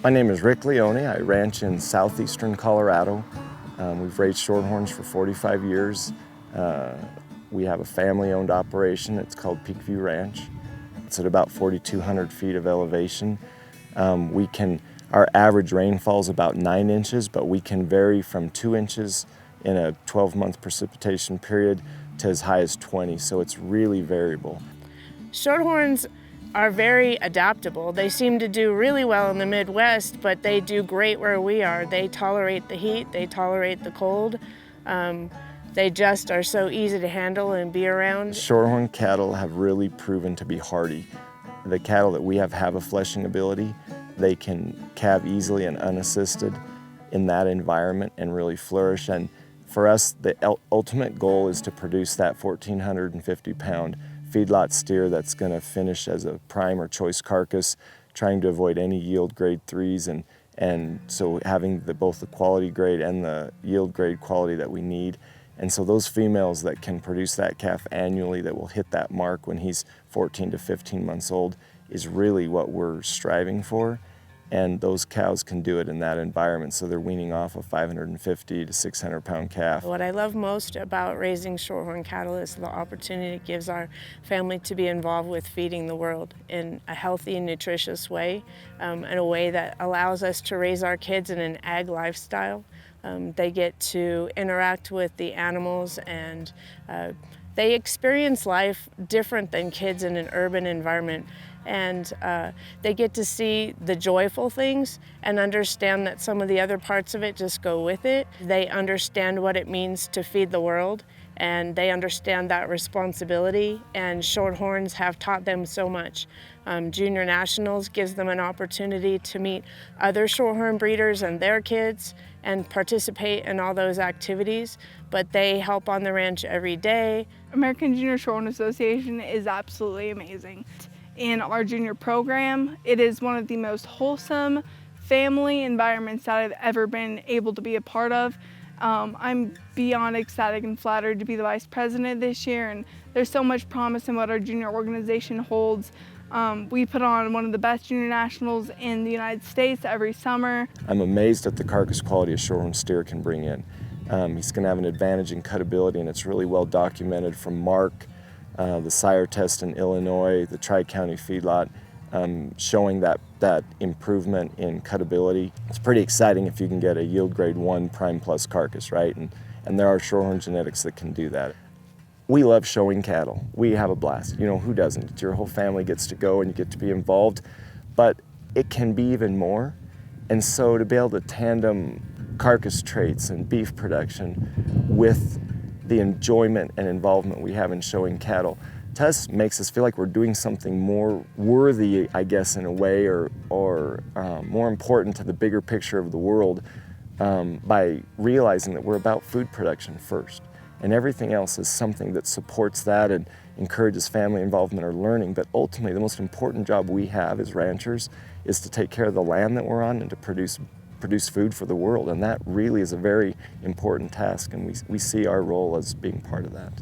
My name is Rick Leone. I ranch in southeastern Colorado. We've raised Shorthorns for 45 years. We have a family-owned operation. It's called Peakview Ranch. It's at about 4,200 feet of elevation. Our average rainfall is about 9 inches, but we can vary from 2 inches in a 12-month precipitation period to as high as 20, so it's really variable. Shorthorns are very adaptable. They seem to do really well in the Midwest, but they do great where we are. They tolerate the heat, they tolerate the cold. They just are so easy to handle and be around. Shorthorn cattle have really proven to be hardy. The cattle that we have a fleshing ability. They can calve easily and unassisted in that environment and really flourish. And for us, the ultimate goal is to produce that 1,450-pound feedlot steer that's going to finish as a prime or choice carcass, trying to avoid any yield grade 3s, and so having both the quality grade and the yield grade quality that we need. And so those females that can produce that calf annually that will hit that mark when he's 14 to 15 months old is really what we're striving for. And those cows can do it in that environment, so they're weaning off a 550 to 600-pound calf. What I love most about raising Shorthorn cattle is the opportunity it gives our family to be involved with feeding the world in a healthy and nutritious way, in a way that allows us to raise our kids in an ag lifestyle. They get to interact with the animals, and they experience life different than kids in an urban environment. And they get to see the joyful things and understand that some of the other parts of it just go with it. They understand what it means to feed the world, and they understand that responsibility, and Shorthorns have taught them so much. Junior Nationals gives them an opportunity to meet other Shorthorn breeders and their kids and participate in all those activities, but they help on the ranch every day. American Junior Shorthorn Association is absolutely amazing. In our junior program, it is one of the most wholesome family environments that I've ever been able to be a part of. I'm beyond ecstatic and flattered to be the vice president this year, and there's so much promise in what our junior organization holds. We put on one of the best junior nationals in the United States every summer. I'm amazed at the carcass quality a Shorthorn steer can bring in. He's going to have an advantage in cutability, and it's really well documented from Mark, the sire test in Illinois, the Tri-County feedlot, showing that improvement in cutability. It's pretty exciting if you can get a yield grade 1 prime plus carcass, right? And there are Shorthorn genetics that can do that. We love showing cattle. We have a blast. You know, who doesn't? Your whole family gets to go and you get to be involved, but it can be even more. And so to be able to tandem carcass traits and beef production with the enjoyment and involvement we have in showing cattle, to us makes us feel like we're doing something more worthy, I guess, in a way, or more important to the bigger picture of the world, by realizing that we're about food production first. And everything else is something that supports that and encourages family involvement or learning. But ultimately, the most important job we have as ranchers is to take care of the land that we're on and to produce food for the world. And that really is a very important task, and we see our role as being part of that.